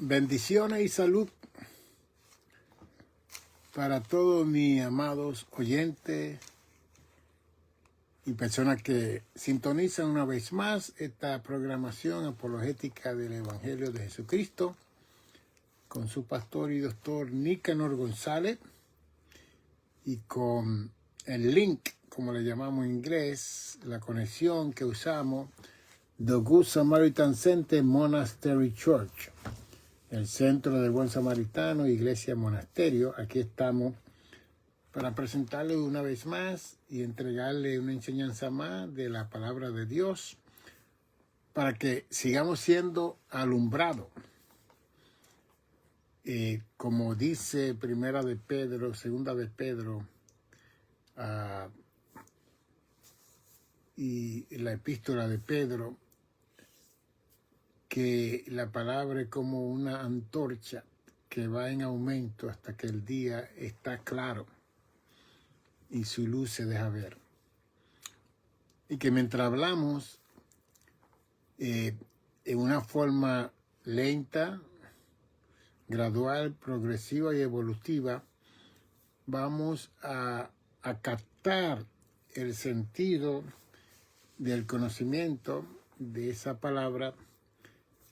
Bendiciones y salud para todos mis amados oyentes y personas que sintonizan una vez más esta programación apologética del Evangelio de Jesucristo con su pastor y doctor Nicanor González y con el link, como le llamamos en inglés, la conexión que usamos, The Good Samaritan Center Monastery Church, el Centro del Buen Samaritano, Iglesia Monasterio. Aquí estamos para presentarle una vez más y entregarle una enseñanza más de la palabra de Dios para que sigamos siendo alumbrados. Como dice Primera de Pedro, Segunda de Pedro, y la epístola de Pedro, que la palabra es como una antorcha que va en aumento hasta que el día está claro y su luz se deja ver. Y que mientras hablamos en una forma lenta, gradual, progresiva y evolutiva, vamos a captar el sentido del conocimiento de esa palabra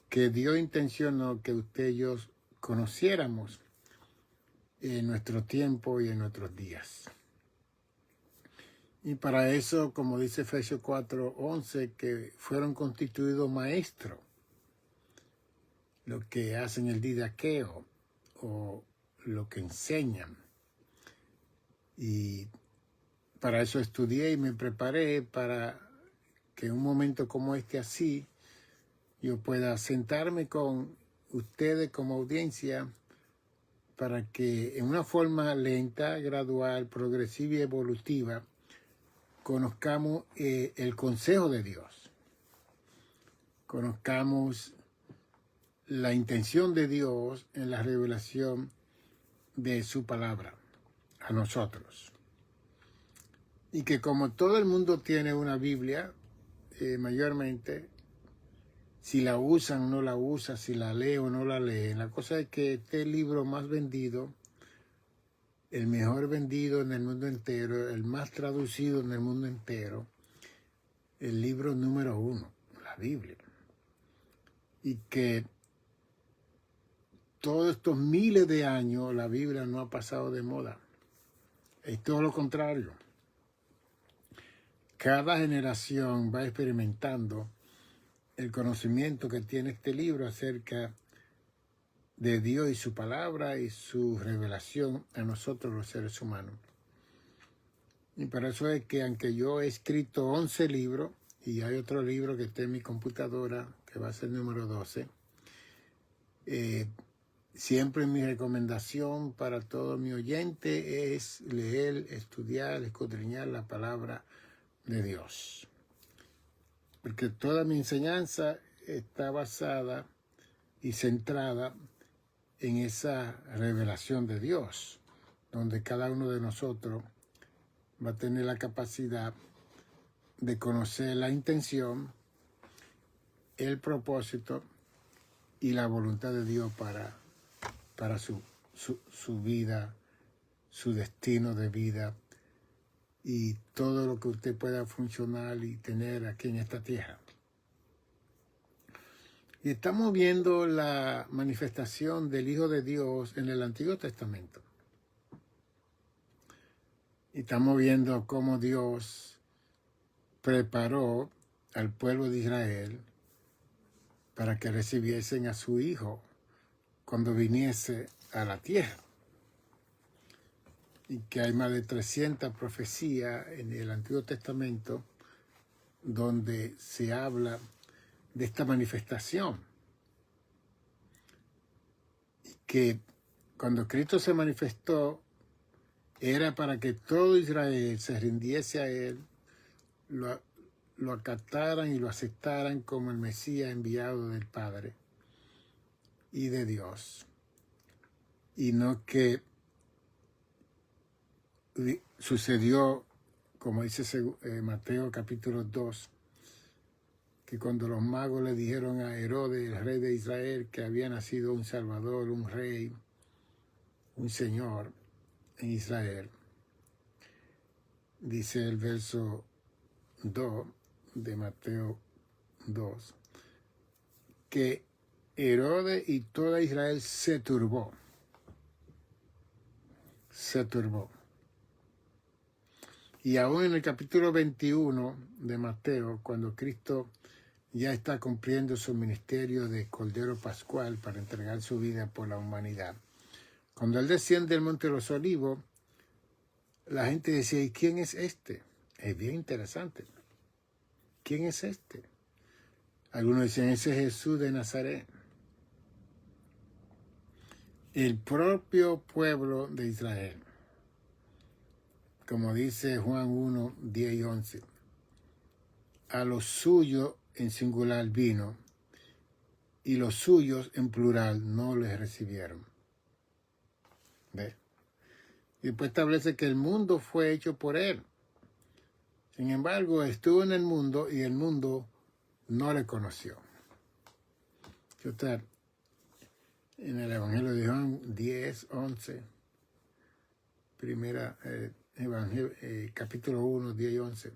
que Dios intencionó que usted y yo conociéramos en nuestro tiempo y en nuestros días. Y para eso, como dice Efesios 4:11, que fueron constituidos maestros, lo que hacen el didaqueo o lo que enseñan. Y para eso estudié y me preparé para que en un momento como este así, yo pueda sentarme con ustedes como audiencia para que en una forma lenta, gradual, progresiva y evolutiva conozcamos el consejo de Dios, conozcamos la intención de Dios en la revelación de su palabra a nosotros. Y que como todo el mundo tiene una Biblia, mayormente, si la usan o no la usan, si la lee o no la leen. La cosa es que este libro más vendido, el mejor vendido en el mundo entero, el más traducido en el mundo entero, el libro número 1, la Biblia. Y que todos estos miles de años la Biblia no ha pasado de moda. Es todo lo contrario. Cada generación va experimentando el conocimiento que tiene este libro acerca de Dios y su palabra y su revelación a nosotros los seres humanos. Y por eso es que aunque yo he escrito 11 libros, y hay otro libro que está en mi computadora, que va a ser número 12, siempre mi recomendación para todo mi oyente es leer, estudiar, escudriñar la palabra de Dios. Porque toda mi enseñanza está basada y centrada en esa revelación de Dios, donde cada uno de nosotros va a tener la capacidad de conocer la intención, el propósito y la voluntad de Dios para su vida, su destino de vida y todo lo que usted pueda funcionar y tener aquí en esta tierra. Y estamos viendo la manifestación del Hijo de Dios en el Antiguo Testamento. Y estamos viendo cómo Dios preparó al pueblo de Israel para que recibiesen a su Hijo cuando viniese a la tierra. Y que hay más de 300 profecías en el Antiguo Testamento donde se habla de esta manifestación. Y que cuando Cristo se manifestó, era para que todo Israel se rindiese a Él, lo acataran y lo aceptaran como el Mesías enviado del Padre y de Dios. Y no que sucedió, como dice Mateo capítulo 2, que cuando los magos le dijeron a Herodes, el rey de Israel, que había nacido un Salvador, un rey, un Señor en Israel, dice el verso 2 de Mateo 2, que Herodes y toda Israel se turbó. Se turbó. Y aún en el capítulo 21 de Mateo, cuando Cristo ya está cumpliendo su ministerio de Cordero Pascual para entregar su vida por la humanidad, cuando él desciende del Monte de los Olivos, la gente decía, ¿y quién es este? Es bien interesante. ¿Quién es este? Algunos decían, ese es Jesús de Nazaret. El propio pueblo de Israel, como dice Juan 1, 10 y 11, a los suyos en singular vino, y los suyos en plural no les recibieron. ¿Ve? Y después establece que el mundo fue hecho por él. Sin embargo, estuvo en el mundo y el mundo no le conoció. Yo está en el Evangelio de Juan 10, 11, capítulo 1, 10 y 11.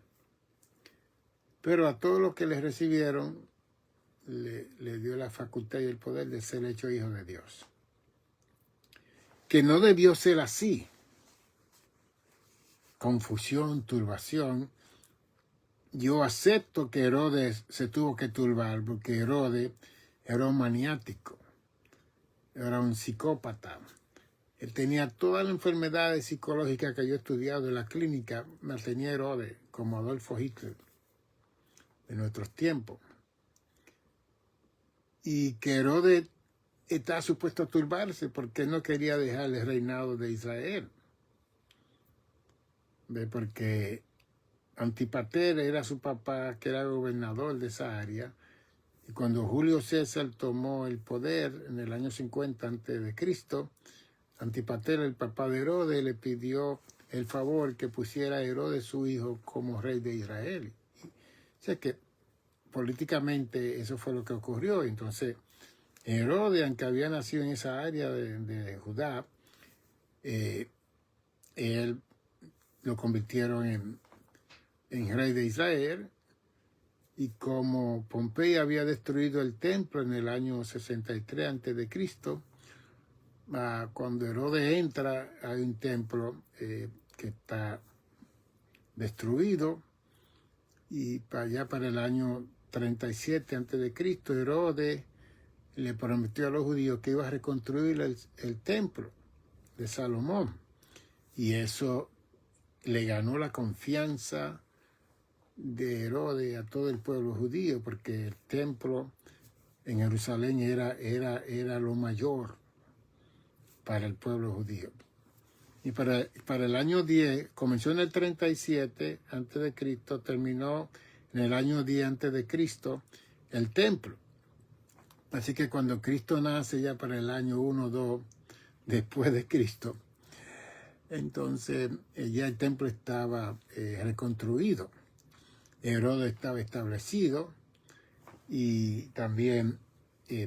Pero a todos los que les recibieron, le dio la facultad y el poder de ser hecho hijo de Dios. Que no debió ser así. Confusión, turbación. Yo acepto que Herodes se tuvo que turbar porque Herodes era un maniático, era un psicópata. Él tenía todas las enfermedades psicológicas que yo he estudiado en la clínica, las tenía Herodes, como Adolfo Hitler, de nuestros tiempos. Y que Herodes está supuesto a turbarse porque no quería dejar el reinado de Israel. ¿Ve? Porque Antipater era su papá, que era gobernador de esa área. Y cuando Julio César tomó el poder en el año 50 a.C., Antipater, el papá de Herodes, le pidió el favor que pusiera a Herodes, su hijo, como rey de Israel. O sea que políticamente eso fue lo que ocurrió. Entonces, Herodes, aunque había nacido en esa área de Judá, él lo convirtieron en rey de Israel. Y como Pompeya había destruido el templo en el año 63 a.C., cuando Herodes entra, hay un templo que está destruido, y allá para el año 37 a.C., Herodes le prometió a los judíos que iba a reconstruir el templo de Salomón, y eso le ganó la confianza de Herodes a todo el pueblo judío, porque el templo en Jerusalén era lo mayor para el pueblo judío. Y para el año 10, comenzó en el 37 a.C., terminó en el año 10 a.C. el templo. Así que cuando Cristo nace, ya para el año 1 o 2 después de Cristo, entonces ya el templo estaba reconstruido. Herodes estaba establecido y también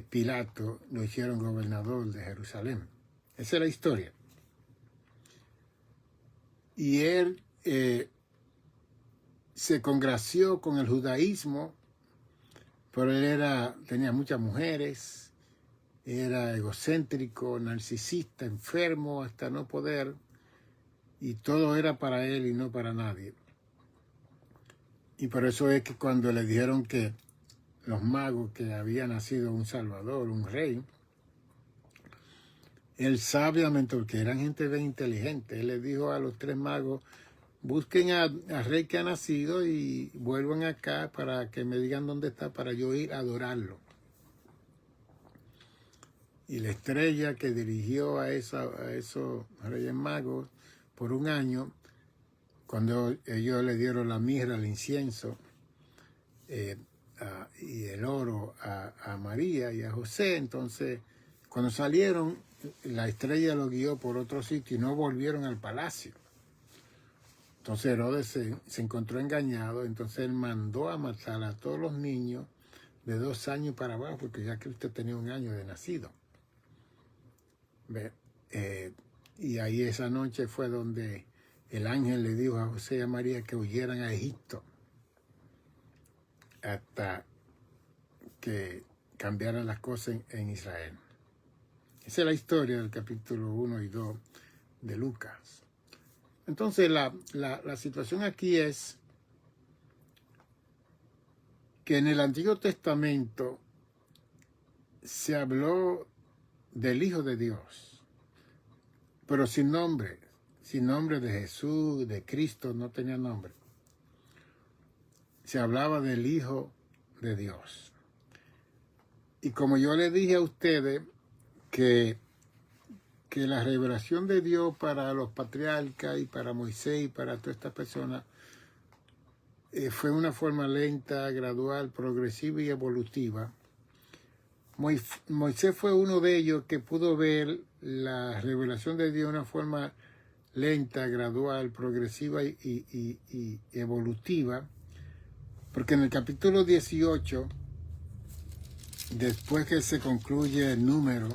Pilato lo hicieron gobernador de Jerusalén. Esa es la historia. Y él se congració con el judaísmo, pero él tenía muchas mujeres, era egocéntrico, narcisista, enfermo hasta no poder, y todo era para él y no para nadie. Y por eso es que cuando le dijeron que los magos que había nacido un Salvador, un rey, él sabiamente, porque eran gente bien inteligente, él le dijo a los 3 magos, busquen al rey que ha nacido y vuelvan acá para que me digan dónde está, para yo ir a adorarlo. Y la estrella que dirigió a esos reyes magos por un año, cuando ellos le dieron la mirra, el incienso y el oro a María y a José, entonces cuando salieron, la estrella lo guió por otro sitio y no volvieron al palacio. Entonces Herodes se encontró engañado, entonces él mandó a matar a todos los niños de 2 años para abajo, porque ya Cristo tenía 1 año de nacido. Y ahí esa noche fue donde el ángel le dijo a José y a María que huyeran a Egipto hasta que cambiaran las cosas en Israel. Esa es la historia del capítulo 1 y 2 de Lucas. Entonces la situación aquí es que en el Antiguo Testamento se habló del Hijo de Dios, pero sin nombre de Jesús, de Cristo, no tenía nombre. Se hablaba del Hijo de Dios. Y como yo le dije a ustedes que la revelación de Dios para los patriarcas y para Moisés y para todas estas personas fue una forma lenta, gradual, progresiva y evolutiva. Moisés fue uno de ellos que pudo ver la revelación de Dios de una forma lenta, gradual, progresiva y evolutiva, porque en el capítulo 18, después que se concluye el número,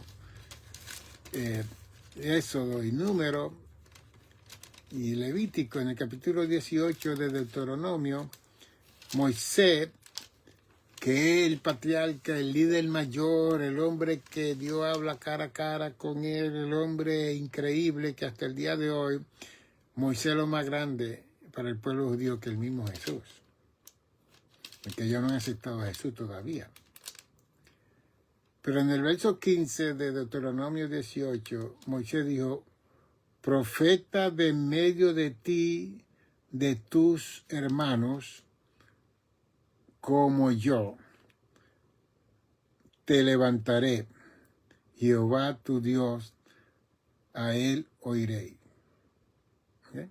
Éxodo y Número y Levítico, en el capítulo 18 de Deuteronomio, Moisés, que es el patriarca, el líder mayor, el hombre que Dios habla cara a cara con él, el hombre increíble que hasta el día de hoy, Moisés es lo más grande para el pueblo judío que el mismo Jesús, porque ellos no han aceptado a Jesús todavía. Pero en el verso 15 de Deuteronomio 18, Moisés dijo: profeta de medio de ti, de tus hermanos, como yo, te levantaré, Jehová tu Dios, a él oiré. ¿Okay?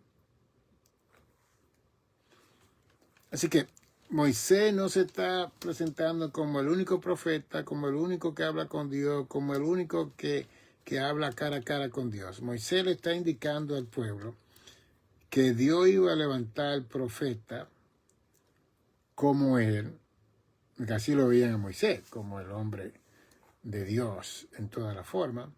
Así que Moisés no se está presentando como el único profeta, como el único que habla con Dios, como el único que habla cara a cara con Dios. Moisés le está indicando al pueblo que Dios iba a levantar profeta como él, que así lo veían a Moisés, como el hombre de Dios en toda la forma.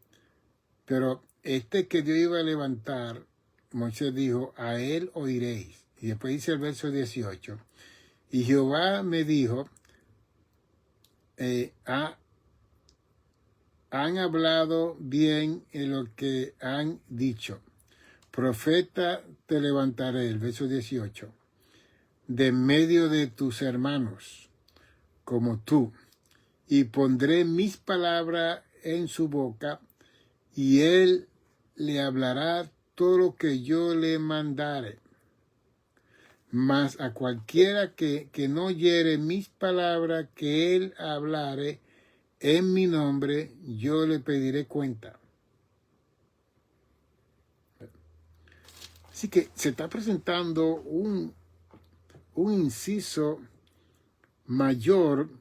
Pero que Dios iba a levantar, Moisés dijo: a él oiréis. Y después dice el verso 18: y Jehová me dijo, han hablado bien en lo que han dicho. Profeta te levantaré, el verso 18, de medio de tus hermanos, como tú, y pondré mis palabras en su boca, y él le hablará todo lo que yo le mandare. Mas a cualquiera que no oyere mis palabras que él hablare en mi nombre, yo le pediré cuenta. Así que se está presentando un inciso mayor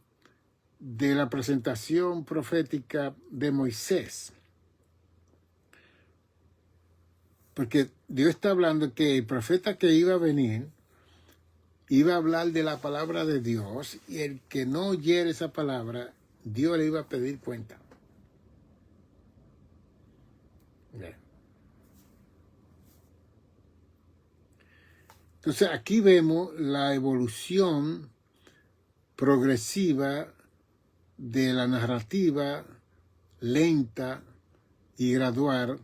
de la presentación profética de Moisés. Porque Dios está hablando que el profeta que iba a venir iba a hablar de la palabra de Dios, y el que no oyera esa palabra, Dios le iba a pedir cuenta. Bien. Entonces aquí vemos la evolución progresiva de la narrativa lenta y gradual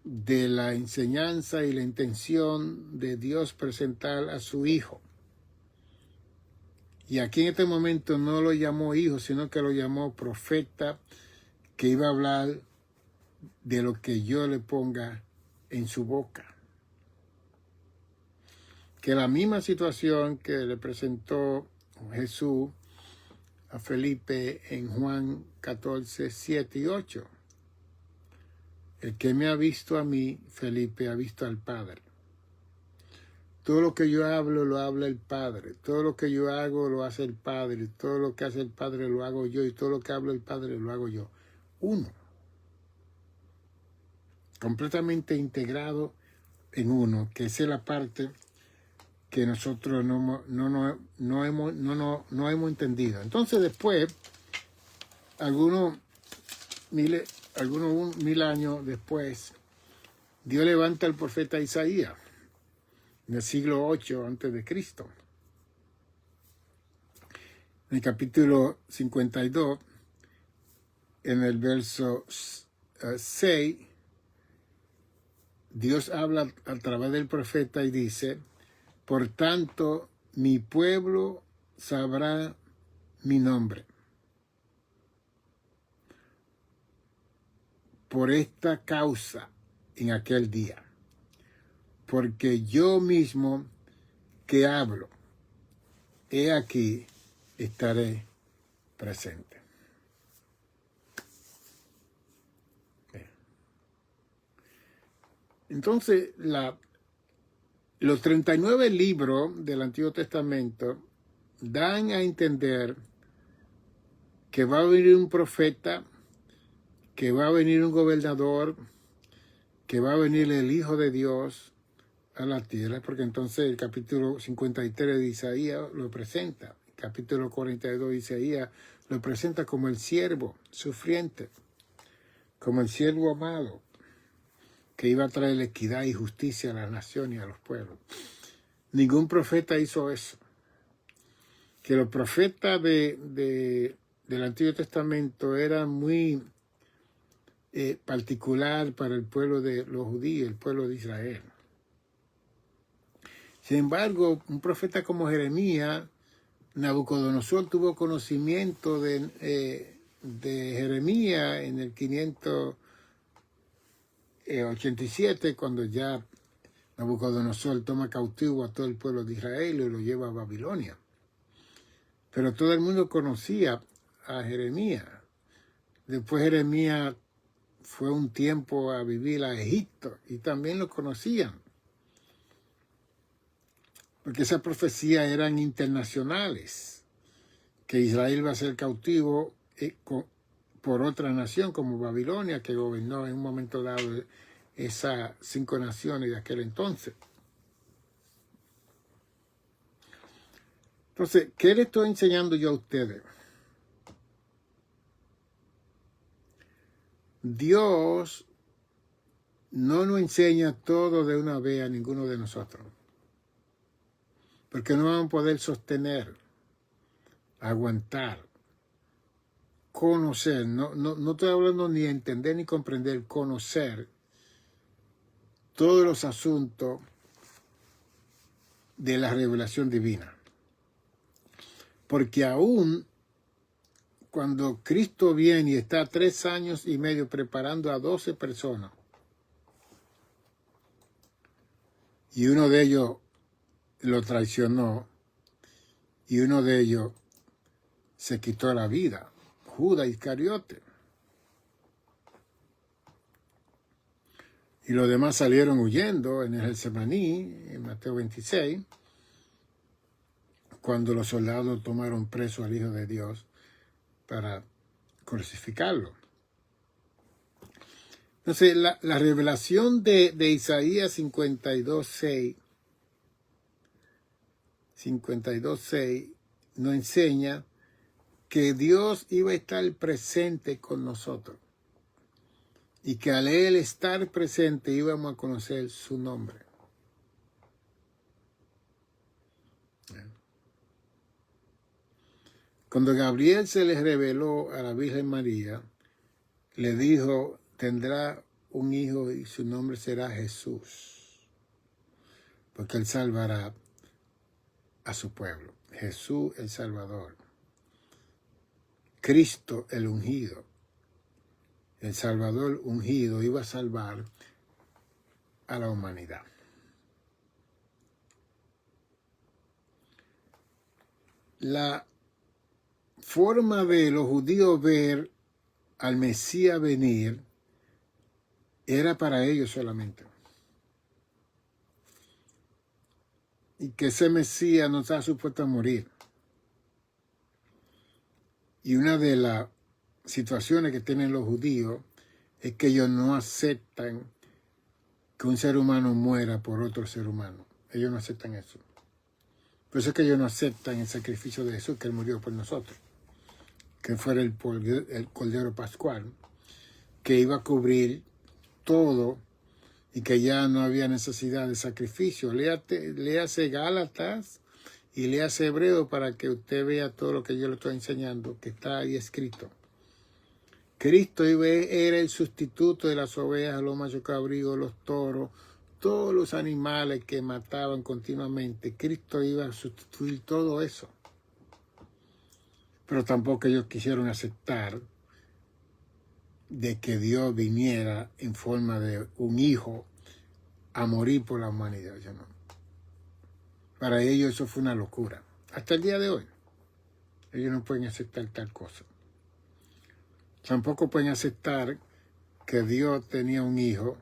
de la enseñanza y la intención de Dios presentar a su Hijo. Y aquí en este momento no lo llamó hijo, sino que lo llamó profeta, que iba a hablar de lo que yo le ponga en su boca. Que la misma situación que le presentó Jesús a Felipe en Juan 14, 7 y 8. El que me ha visto a mí, Felipe, ha visto al Padre. Todo lo que yo hablo, lo habla el Padre. Todo lo que yo hago, lo hace el Padre. Todo lo que hace el Padre, lo hago yo. Y todo lo que habla el Padre, lo hago yo. Uno. Completamente integrado en uno, que esa es la parte que nosotros no hemos entendido. Entonces después, algunos 1000 años después, Dios levanta al profeta Isaías en el siglo 8 antes de Cristo. En el capítulo 52, en el verso 6, Dios habla a través del profeta y dice: por tanto, mi pueblo sabrá mi nombre. Por esta causa en aquel día, porque yo mismo que hablo, he aquí, estaré presente. Entonces, los 39 libros del Antiguo Testamento dan a entender que va a venir un profeta, que va a venir un gobernador, que va a venir el Hijo de Dios a la tierra, porque entonces el capítulo 53 de Isaías lo presenta, el capítulo 42 de Isaías lo presenta como el siervo sufriente, como el siervo amado, que iba a traer equidad y justicia a las naciones y a los pueblos. Ningún profeta hizo eso. Que los profetas del Antiguo Testamento eran muy particular para el pueblo de los judíos, el pueblo de Israel. Sin embargo, un profeta como Jeremías, Nabucodonosor tuvo conocimiento de Jeremías en el 587, cuando ya Nabucodonosor toma cautivo a todo el pueblo de Israel y lo lleva a Babilonia. Pero todo el mundo conocía a Jeremías. Después Jeremías fue un tiempo a vivir a Egipto y también lo conocían. Porque esas profecías eran internacionales, que Israel va a ser cautivo por otra nación como Babilonia, que gobernó en un momento dado esas 5 naciones de aquel entonces. Entonces, ¿qué le estoy enseñando yo a ustedes? Dios no nos enseña todo de una vez a ninguno de nosotros, porque no vamos a poder sostener, aguantar, conocer. No estoy hablando ni de entender ni comprender, conocer todos los asuntos de la revelación divina. Porque aún cuando Cristo viene y está 3 años y medio preparando a 12 personas, y uno de ellos lo traicionó, y uno de ellos se quitó la vida, Judas Iscariote. Y los demás salieron huyendo en el Getsemaní, en Mateo 26, cuando los soldados tomaron preso al Hijo de Dios para crucificarlo. Entonces, la revelación de Isaías 52:6 nos enseña que Dios iba a estar presente con nosotros y que al Él estar presente íbamos a conocer su nombre. Cuando Gabriel se les reveló a la Virgen María, le dijo: tendrá un hijo y su nombre será Jesús, porque Él salvará a su pueblo. Jesús el Salvador. Cristo el ungido. El Salvador ungido iba a salvar a la humanidad. La forma de los judíos ver al Mesías venir era para ellos solamente. Y que ese Mesías no está supuesto a morir. Y una de las situaciones que tienen los judíos es que ellos no aceptan que un ser humano muera por otro ser humano. Ellos no aceptan eso. Por eso es que ellos no aceptan el sacrificio de Jesús, que Él murió por nosotros, que fuera el Cordero Pascual, que iba a cubrir todo y que ya no había necesidad de sacrificio. Léase Gálatas y léase Hebreo para que usted vea todo lo que yo le estoy enseñando, que está ahí escrito. Cristo era el sustituto de las ovejas, los machos cabríos, los toros, todos los animales que mataban continuamente. Cristo iba a sustituir todo eso. Pero tampoco ellos quisieron aceptar de que Dios viniera en forma de un hijo a morir por la humanidad. No. Para ellos eso fue una locura. Hasta el día de hoy, ellos no pueden aceptar tal cosa. Tampoco pueden aceptar que Dios tenía un hijo.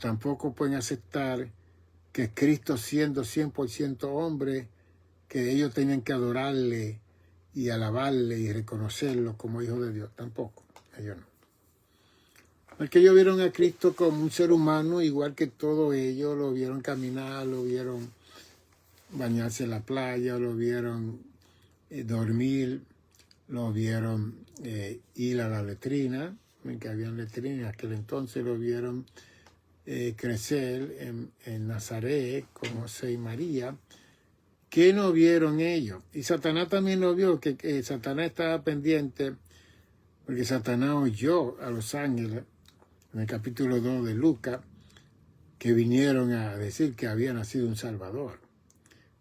Tampoco pueden aceptar que Cristo, siendo 100% hombre, que ellos tenían que adorarle y alabarle y reconocerlo como hijo de Dios. Tampoco, ellos no. Porque ellos vieron a Cristo como un ser humano, igual que todos ellos. Lo vieron caminar, lo vieron bañarse en la playa, lo vieron dormir, lo vieron ir a la letrina, que habían letrinas en aquel entonces, lo vieron crecer en Nazaret con José y María. ¿Qué no vieron ellos? Y Satanás también lo vio, que Satanás estaba pendiente, porque Satanás oyó a los ángeles en el capítulo 2 de Lucas, que vinieron a decir que había nacido un Salvador.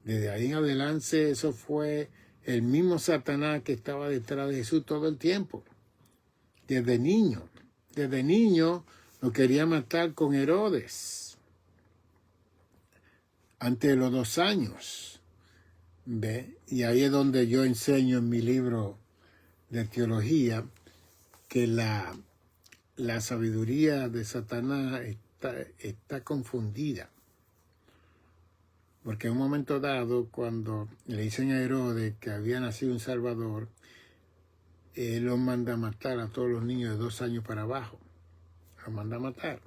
Desde ahí en adelante, eso fue el mismo Satanás que estaba detrás de Jesús todo el tiempo. Desde niño lo quería matar con Herodes. Antes de los 2 años. ¿Ve? Y ahí es donde yo enseño en mi libro de teología que la sabiduría de Satanás está confundida. Porque en un momento dado, cuando le dicen a Herodes que había nacido un Salvador, él los manda a matar a todos los niños de 2 años para abajo. Los manda a matar.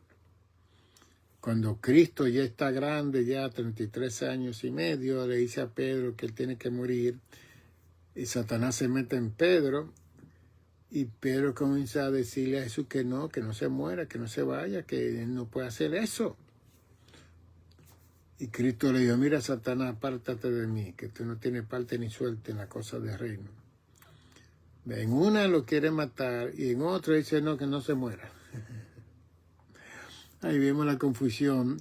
Cuando Cristo ya está grande, ya 33 años y medio, le dice a Pedro que él tiene que morir. Y Satanás se mete en Pedro. Y Pedro comienza a decirle a Jesús que no se muera, que no se vaya, que él no puede hacer eso. Y Cristo le dijo, mira, Satanás, apártate de mí, que tú no tienes parte ni suerte en la cosa del reino. En una lo quiere matar y en otra dice, no, que no se muera. Ahí vemos la confusión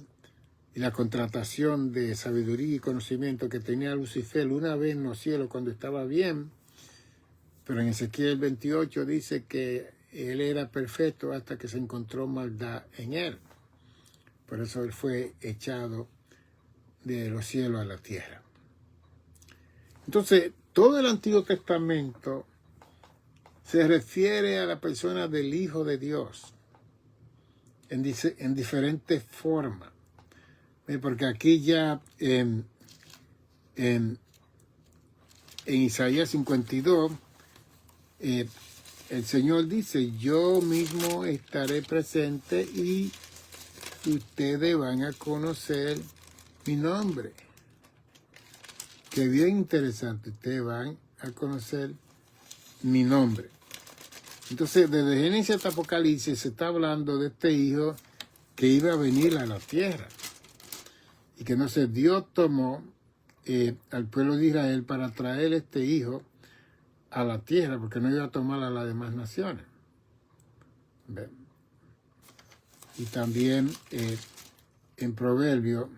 y la contratación de sabiduría y conocimiento que tenía Lucifer una vez en los cielos cuando estaba bien. Pero en Ezequiel 28 dice que él era perfecto hasta que se encontró maldad en él. Por eso él fue echado de los cielos a la tierra. Entonces, todo el Antiguo Testamento se refiere a la persona del Hijo de Dios en diferentes formas. Porque aquí ya en Isaías 52, el Señor dice, yo mismo estaré presente y ustedes van a conocer mi nombre. Qué bien interesante, ustedes van a conocer mi nombre. Entonces, desde Génesis hasta Apocalipsis se está hablando de este hijo que iba a venir a la tierra. Y que no sé, Dios tomó al pueblo de Israel para traer este hijo a la tierra, porque no iba a tomar a las demás naciones. ¿Ve? Y también en Proverbio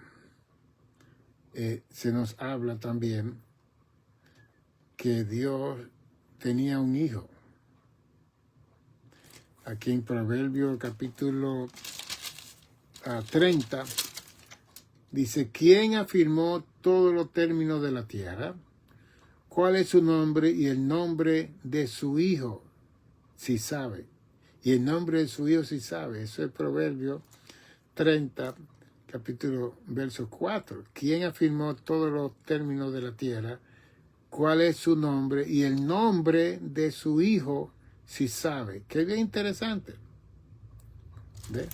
se nos habla también que Dios tenía un hijo. Aquí en Proverbio capítulo 30 dice, ¿quién afirmó todos los términos de la tierra? ¿Cuál es su nombre y el nombre de su hijo? Si sabe. Y el nombre de su hijo si sabe. Eso es Proverbio 30, capítulo, verso 4. ¿Quién afirmó todos los términos de la tierra? ¿Cuál es su nombre y el nombre de su hijo si sabe? Qué bien interesante. ¿Ve?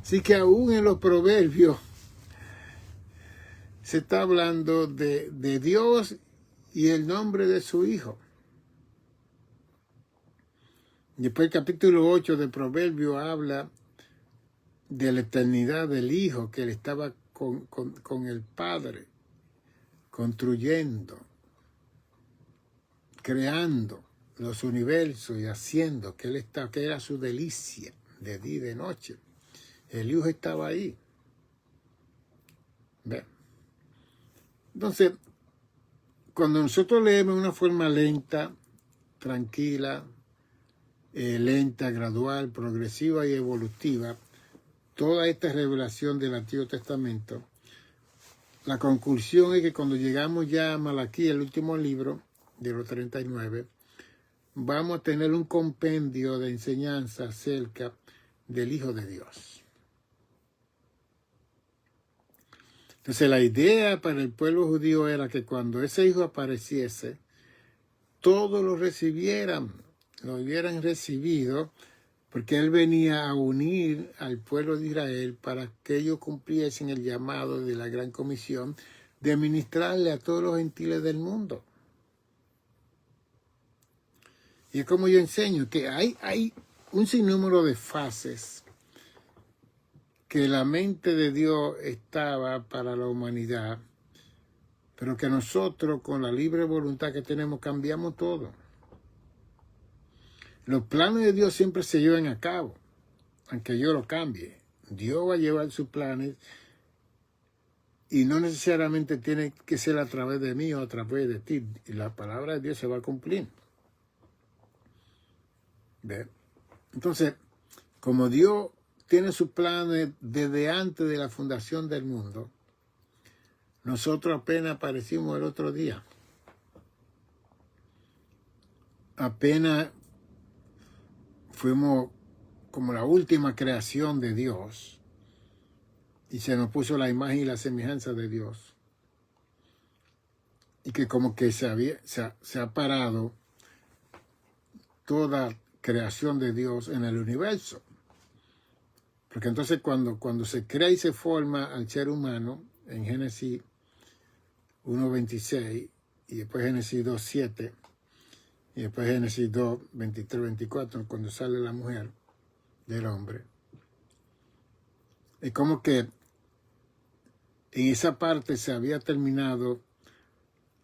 Así que aún en los proverbios se está hablando de Dios y el nombre de su Hijo. Después el capítulo 8 de Proverbios habla de la eternidad del Hijo, que él estaba con el Padre, construyendo, creando los universos y haciendo, que era su delicia de día y de noche. El Hijo estaba ahí. ¿Ve? Entonces, cuando nosotros leemos de una forma lenta, tranquila, lenta, gradual, progresiva y evolutiva, toda esta revelación del Antiguo Testamento, la conclusión es que cuando llegamos ya a Malaquí, el último libro de los 39, vamos a tener un compendio de enseñanza acerca del Hijo de Dios. Entonces la idea para el pueblo judío era que cuando ese Hijo apareciese, todos lo recibieran, lo hubieran recibido, porque Él venía a unir al pueblo de Israel para que ellos cumpliesen el llamado de la Gran Comisión de ministrarle a todos los gentiles del mundo. Y es como yo enseño, que hay un sinnúmero de fases que la mente de Dios estaba para la humanidad, pero que nosotros, con la libre voluntad que tenemos, cambiamos todo. Los planes de Dios siempre se llevan a cabo, aunque yo lo cambie. Dios va a llevar sus planes y no necesariamente tiene que ser a través de mí o a través de ti. Y la palabra de Dios se va a cumplir. ¿Ve? Entonces, como Dios tiene sus planes desde antes de la fundación del mundo, nosotros apenas aparecimos el otro día. Apenas fuimos como la última creación de Dios y se nos puso la imagen y la semejanza de Dios. Y que como que se ha parado toda creación de Dios en el universo. Porque entonces cuando se crea y se forma al ser humano, en Génesis 1:26, y después Génesis 2:7, y después Génesis 2:23-24, cuando sale la mujer del hombre, es como que en esa parte se había terminado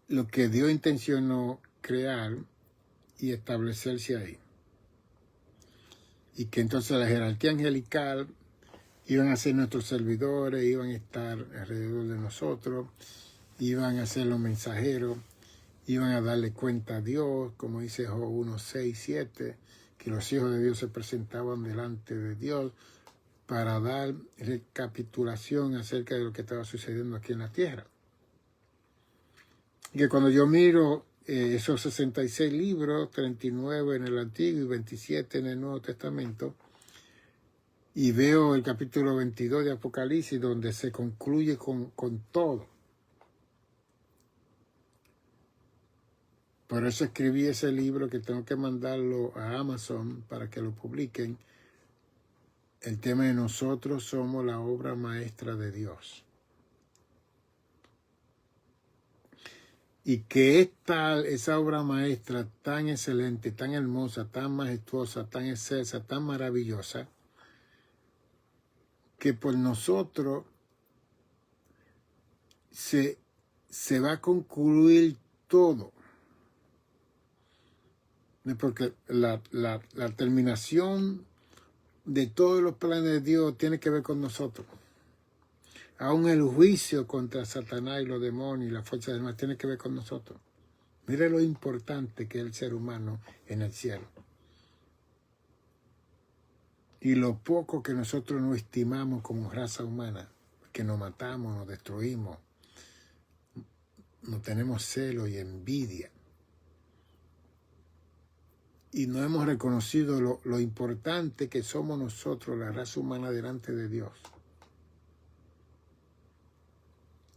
lo que Dios intencionó crear y establecerse ahí. Y que entonces la jerarquía angelical iban a ser nuestros servidores, iban a estar alrededor de nosotros, iban a ser los mensajeros, iban a darle cuenta a Dios, como dice Job 1:6-7, que los hijos de Dios se presentaban delante de Dios para dar recapitulación acerca de lo que estaba sucediendo aquí en la tierra. Y que cuando yo miro esos 66 libros, 39 en el Antiguo y 27 en el Nuevo Testamento, y veo el capítulo 22 de Apocalipsis, donde se concluye con todo. Por eso escribí ese libro, que tengo que mandarlo a Amazon para que lo publiquen. El tema de nosotros somos la obra maestra de Dios. Y que es tal esa obra maestra tan excelente, tan hermosa, tan majestuosa, tan excelsa, tan maravillosa, que por nosotros se va a concluir todo. Porque la terminación de todos los planes de Dios tiene que ver con nosotros. Aún el juicio contra Satanás y los demonios y la fuerza del mal tiene que ver con nosotros. Mire lo importante que es el ser humano en el cielo. Y lo poco que nosotros nos estimamos como raza humana, que nos matamos, nos destruimos, nos tenemos celo y envidia. Y no hemos reconocido lo importante que somos nosotros, la raza humana, delante de Dios.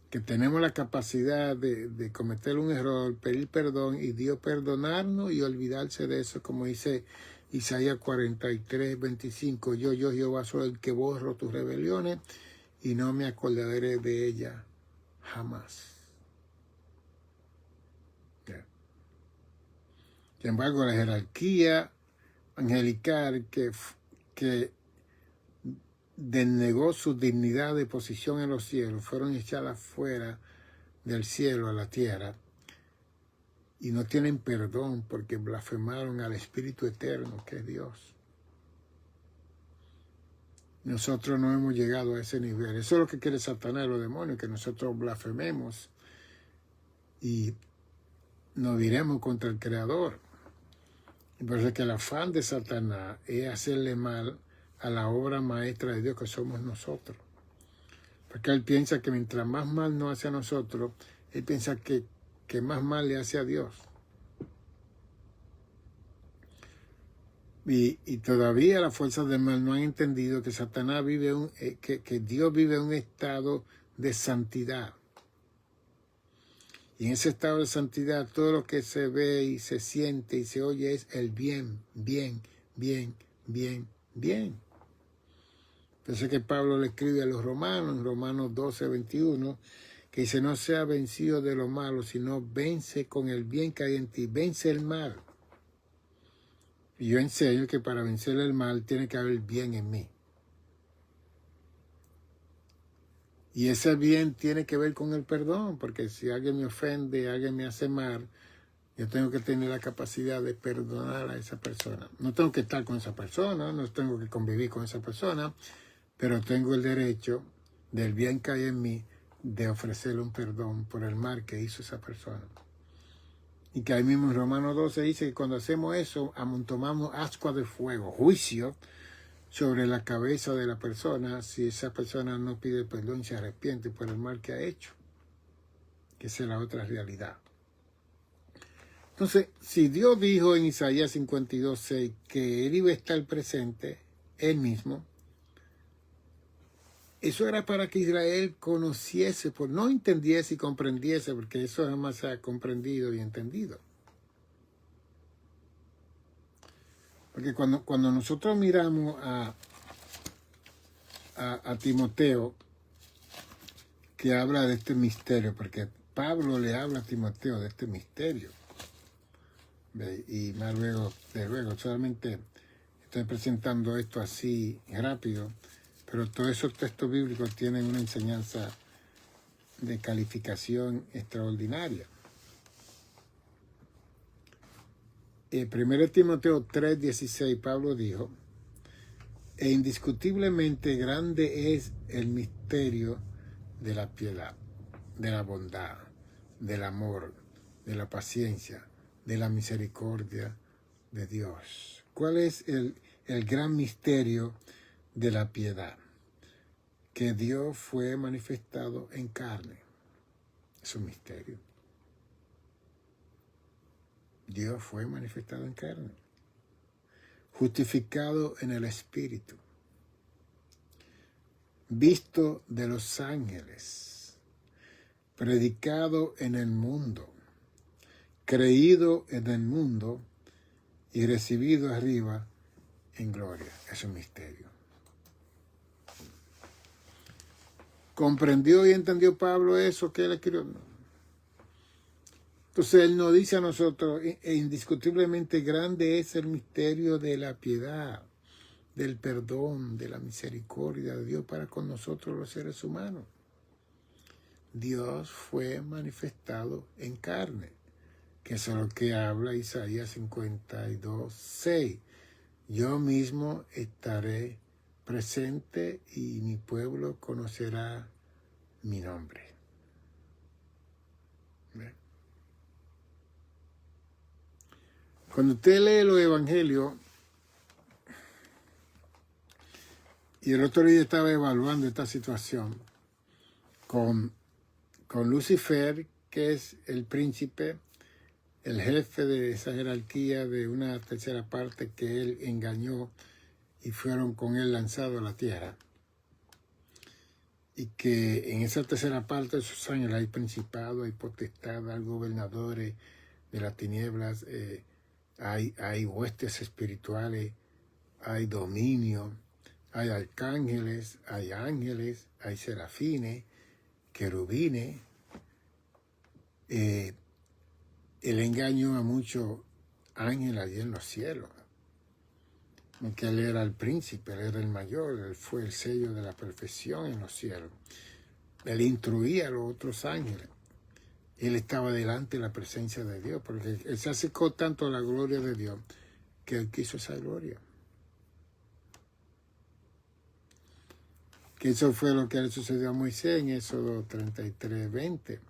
Que tenemos la capacidad de cometer un error, pedir perdón y Dios perdonarnos y olvidarse de eso, como dice Isaías 43:25. Yo, Jehová, soy el que borro tus rebeliones y no me acordaré de ellas jamás. Sin embargo, la jerarquía angelical que denegó su dignidad de posición en los cielos, fueron echadas fuera del cielo a la tierra y no tienen perdón porque blasfemaron al Espíritu Eterno, que es Dios. Nosotros no hemos llegado a ese nivel. Eso es lo que quiere Satanás, los demonios, que nosotros blasfememos y nos diremos contra el Creador. Y por eso es que el afán de Satanás es hacerle mal a la obra maestra de Dios que somos nosotros. Porque él piensa que mientras más mal nos hace a nosotros, él piensa que más mal le hace a Dios. Y todavía las fuerzas del mal no han entendido que Satanás vive que Dios vive un estado de santidad. Y en ese estado de santidad todo lo que se ve y se siente y se oye es el bien, bien, bien, bien, bien. Entonces que Pablo le escribe a los romanos, en Romanos 12, 21, que dice, no sea vencido de lo malo, sino vence con el bien que hay en ti, vence el mal. Y yo enseño que para vencer el mal tiene que haber bien en mí. Y ese bien tiene que ver con el perdón, porque si alguien me ofende, alguien me hace mal, yo tengo que tener la capacidad de perdonar a esa persona. No tengo que estar con esa persona, no tengo que convivir con esa persona, pero tengo el derecho del bien que hay en mí de ofrecerle un perdón por el mal que hizo esa persona. Y que ahí mismo en Romanos 12 dice que cuando hacemos eso, amontonamos ascua de fuego, juicio sobre la cabeza de la persona si esa persona no pide perdón y se arrepiente por el mal que ha hecho. Que esa es la otra realidad. Entonces, si Dios dijo en Isaías 52:6 que Él iba a estar presente, Él mismo, eso era para que Israel conociese, no entendiese y comprendiese, porque eso jamás se ha comprendido y entendido. Porque cuando nosotros miramos a Timoteo, que habla de este misterio, porque Pablo le habla a Timoteo de este misterio. Y más luego, solamente estoy presentando esto así rápido, pero todos esos textos bíblicos tienen una enseñanza de calificación extraordinaria. 1 Timoteo 3:16, Pablo dijo, e indiscutiblemente grande es el misterio de la piedad, de la bondad, del amor, de la paciencia, de la misericordia de Dios. ¿Cuál es el gran misterio de la piedad? Que Dios fue manifestado en carne. Es un misterio. Dios fue manifestado en carne. Justificado en el Espíritu. Visto de los ángeles. Predicado en el mundo. Creído en el mundo y recibido arriba en gloria. Es un misterio. ¿Comprendió y entendió Pablo eso que él escribió? No. Entonces él nos dice a nosotros, indiscutiblemente grande es el misterio de la piedad, del perdón, de la misericordia de Dios para con nosotros los seres humanos. Dios fue manifestado en carne, que es lo que habla Isaías 52:6. Yo mismo estaré presente y mi pueblo conocerá mi nombre. ¿Ve? Cuando usted lee los evangelios, y el otro día estaba evaluando esta situación con Lucifer, que es el príncipe, el jefe de esa jerarquía de una tercera parte que él engañó y fueron con él lanzados a la tierra. Y que en esa tercera parte de sus ángeles hay principados, hay potestad, hay gobernadores de las tinieblas, hay huestes espirituales, hay dominio, hay arcángeles, hay ángeles, hay serafines, querubines, él engañó a muchos ángeles allí en los cielos. Que él era el príncipe, él era el mayor, él fue el sello de la perfección en los cielos. Él instruía a los otros ángeles. Él estaba delante de la presencia de Dios, porque él se acercó tanto a la gloria de Dios que él quiso esa gloria. Que eso fue lo que le sucedió a Moisés en Éxodo 33:20.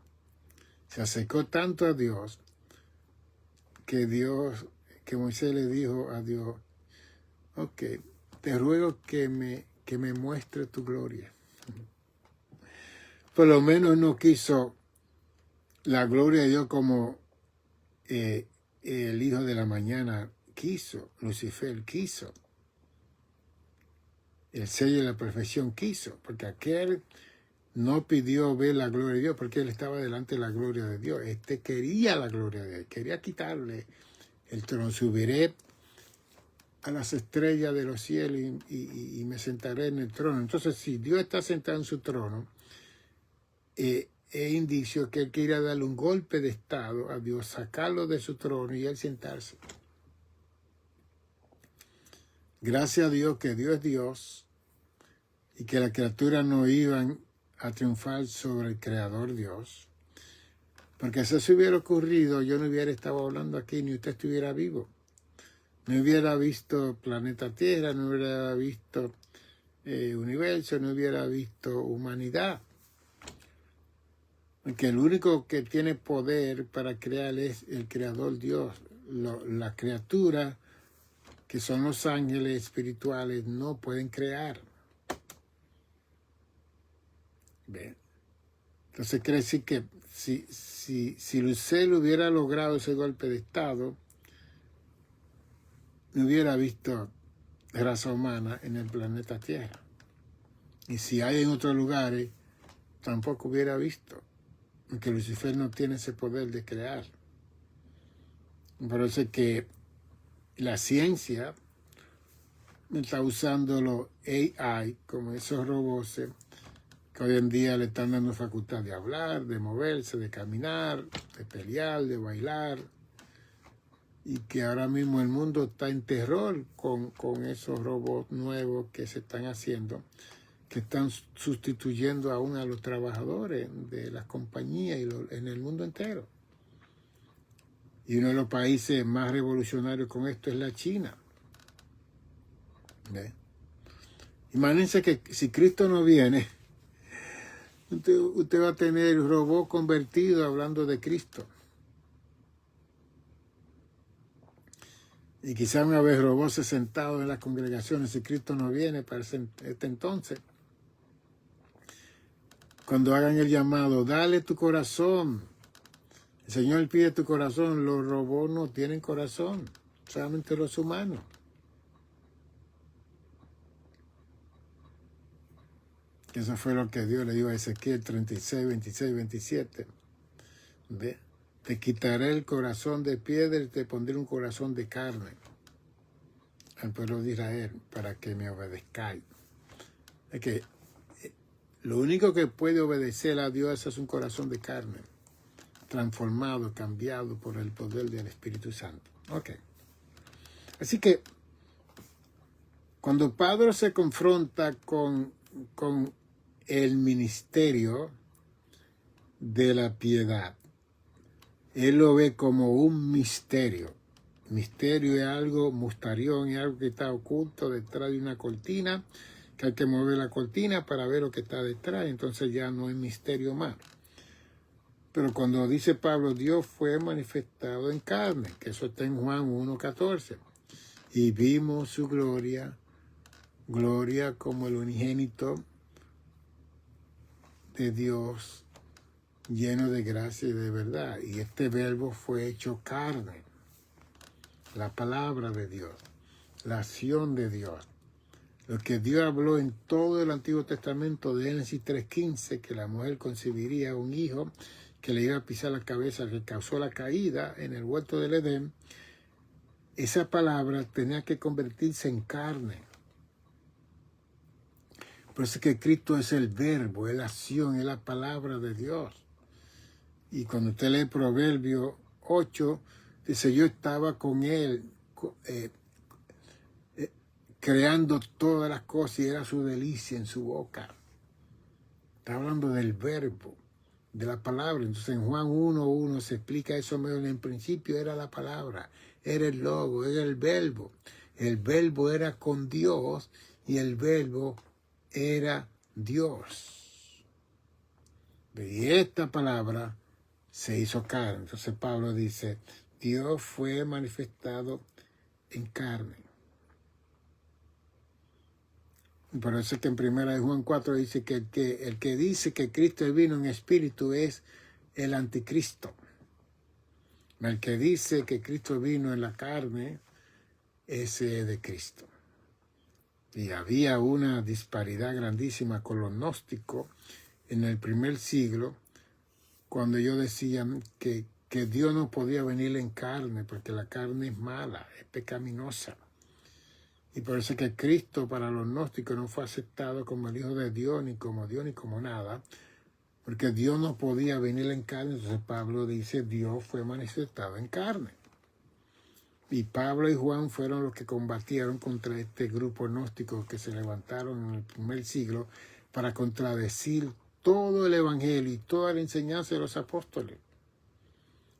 Se acercó tanto a Dios que Moisés le dijo a Dios: ok, te ruego que me muestre tu gloria. Por lo menos no quiso la gloria de Dios como el hijo de la mañana quiso, Lucifer quiso. El sello de la perfección quiso, porque aquel no pidió ver la gloria de Dios, porque él estaba delante de la gloria de Dios. Este quería la gloria de Dios, quería quitarle el trono. Subiré a las estrellas de los cielos y me sentaré en el trono. Entonces, si Dios está sentado en su trono, es indicio que él quería darle un golpe de estado a Dios, sacarlo de su trono y él sentarse. Gracias a Dios que Dios es Dios y que las criaturas no iban a triunfar sobre el Creador Dios. Porque si eso hubiera ocurrido, yo no hubiera estado hablando aquí, ni usted estuviera vivo. No hubiera visto planeta Tierra, no hubiera visto universo, no hubiera visto humanidad. Porque el único que tiene poder para crear es el Creador Dios. Las criaturas, que son los ángeles espirituales, no pueden crear. ¿Ven? Entonces quiere decir que si Lucifer hubiera logrado ese golpe de estado, no hubiera visto raza humana en el planeta Tierra. Y si hay en otros lugares, tampoco hubiera visto. Porque Lucifer no tiene ese poder de crear. Por eso es que la ciencia está usando los AI como esos robots que hoy en día le están dando facultad de hablar, de moverse, de caminar, de pelear, de bailar. Y que ahora mismo el mundo está en terror con esos robots nuevos que se están haciendo, que están sustituyendo aún a los trabajadores de las compañías en el mundo entero. Y uno de los países más revolucionarios con esto es la China. ¿Ve? Imagínense que si Cristo no viene, usted va a tener robot convertido hablando de Cristo. Y quizá una vez robots sentados en las congregaciones si Cristo no viene para este entonces. Cuando hagan el llamado, dale tu corazón. El Señor pide tu corazón. Los robots no tienen corazón, solamente los humanos. Eso fue lo que Dios le dijo a Ezequiel 36, 26, 27. ¿Ve? Te quitaré el corazón de piedra y te pondré un corazón de carne al pueblo de Israel para que me obedezcáis. Es que lo único que puede obedecer a Dios es un corazón de carne, transformado, cambiado por el poder del Espíritu Santo. Ok. Así que cuando Pablo se confronta con el ministerio de la piedad, él lo ve como un misterio. Misterio es algo, mustarión es algo que está oculto detrás de una cortina, que hay que mover la cortina para ver lo que está detrás, entonces ya no es misterio más. Pero cuando dice Pablo, Dios fue manifestado en carne, que eso está en Juan 1:14, y vimos su gloria, gloria como el unigénito de Dios, lleno de gracia y de verdad. Y este verbo fue hecho carne, la palabra de Dios, la acción de Dios. Lo que Dios habló en todo el Antiguo Testamento de Génesis 3:15, que la mujer concebiría un hijo que le iba a pisar la cabeza, que causó la caída en el huerto del Edén, esa palabra tenía que convertirse en carne. Por eso es que Cristo es el verbo, es la acción, es la palabra de Dios. Y cuando usted lee Proverbio 8, dice, yo estaba con él creando todas las cosas y era su delicia en su boca. Está hablando del verbo, de la palabra. Entonces en Juan 1:1 se explica eso medio. En el principio era la palabra, era el logo, era el verbo. El verbo era con Dios y el verbo era Dios. Y esta palabra se hizo carne. Entonces Pablo dice, Dios fue manifestado en carne. Por eso es que en 1 Juan 4 dice que el que dice que Cristo vino en espíritu es el anticristo. El que dice que Cristo vino en la carne es de Cristo. Y había una disparidad grandísima con los gnósticos en el primer siglo, cuando ellos decían que Dios no podía venir en carne, porque la carne es mala, es pecaminosa. Y por eso es que Cristo para los gnósticos no fue aceptado como el Hijo de Dios, ni como nada, porque Dios no podía venir en carne. Entonces Pablo dice, Dios fue manifestado en carne. Y Pablo y Juan fueron los que combatieron contra este grupo gnóstico que se levantaron en el primer siglo para contradecir todo el evangelio y toda la enseñanza de los apóstoles.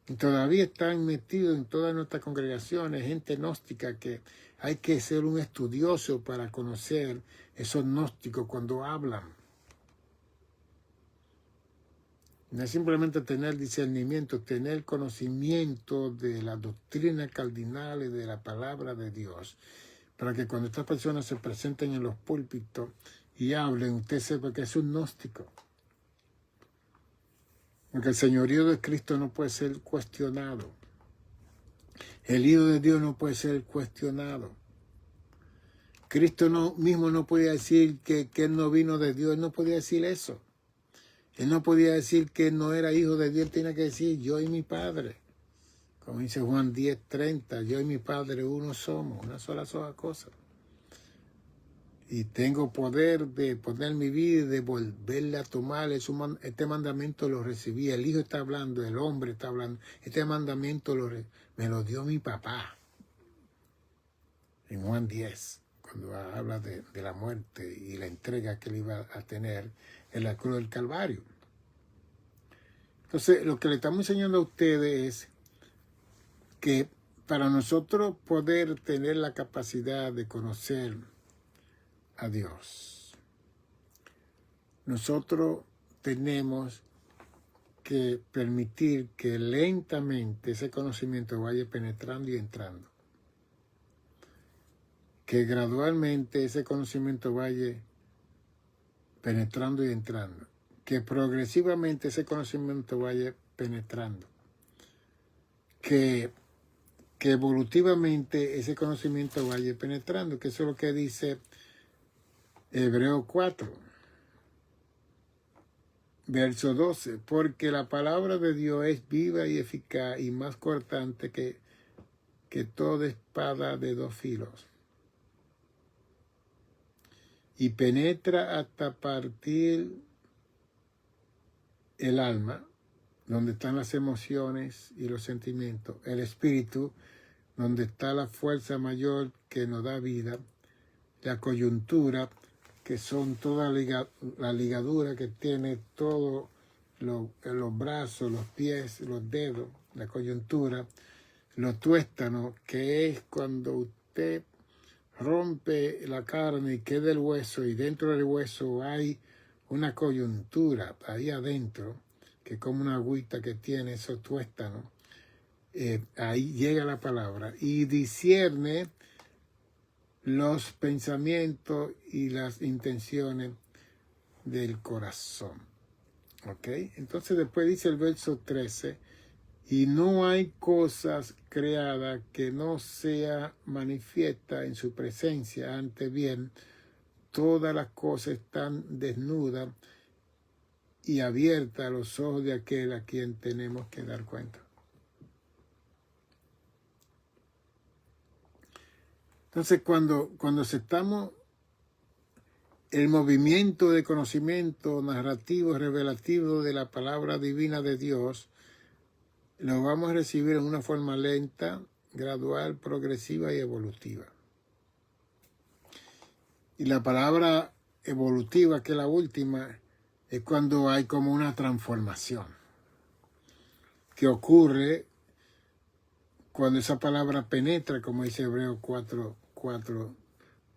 Y todavía están metidos en todas nuestras congregaciones gente gnóstica que hay que ser un estudioso para conocer esos gnósticos cuando hablan. No es simplemente tener discernimiento, tener conocimiento de las doctrinas cardinales de la palabra de Dios, para que cuando estas personas se presenten en los púlpitos y hablen, usted sepa que es un gnóstico. Porque el señorío de Cristo no puede ser cuestionado. El Hijo de Dios no puede ser cuestionado. Cristo mismo no podía decir que Él no vino de Dios. Él no podía decir eso. Él no podía decir que Él no era hijo de Dios. Él tenía que decir, yo y mi Padre. Como dice Juan 10:30, yo y mi Padre uno somos, una sola cosa. Y tengo poder de poner mi vida y de volverla a tomar. Este mandamiento lo recibí. El Hijo está hablando, el hombre está hablando. Este mandamiento me lo dio mi papá. En Juan 10, cuando habla de la muerte y la entrega que él iba a tener en la cruz del Calvario. Entonces, lo que le estamos enseñando a ustedes es que para nosotros poder tener la capacidad de conocer a Dios, nosotros tenemos que permitir que lentamente ese conocimiento vaya penetrando y entrando. Que gradualmente ese conocimiento vaya penetrando y entrando. Que progresivamente ese conocimiento vaya penetrando. Que evolutivamente ese conocimiento vaya penetrando. Que eso es lo que dice Hebreos 4, verso 12. Porque la palabra de Dios es viva y eficaz y más cortante que toda espada de dos filos. Y penetra hasta partir el alma, donde están las emociones y los sentimientos, el espíritu, donde está la fuerza mayor que nos da vida, la coyuntura, que son toda la ligadura que tiene todos los brazos, los pies, los dedos, la coyuntura, los tuéstanos, que es cuando usted rompe la carne y queda el hueso, y dentro del hueso hay una coyuntura ahí adentro, que es como una agüita que tiene esos tuéstanos. Ahí llega la palabra y discierne los pensamientos y las intenciones del corazón. ¿Ok? Entonces después dice el verso 13, y no hay cosas creadas que no sea manifiesta en su presencia, antes bien, todas las cosas están desnudas y abiertas a los ojos de aquel a quien tenemos que dar cuenta. Entonces, cuando aceptamos el movimiento de conocimiento narrativo, revelativo de la palabra divina de Dios, lo vamos a recibir en una forma lenta, gradual, progresiva y evolutiva. Y la palabra evolutiva, que es la última, es cuando hay como una transformación que ocurre cuando esa palabra penetra, como dice Hebreos 4,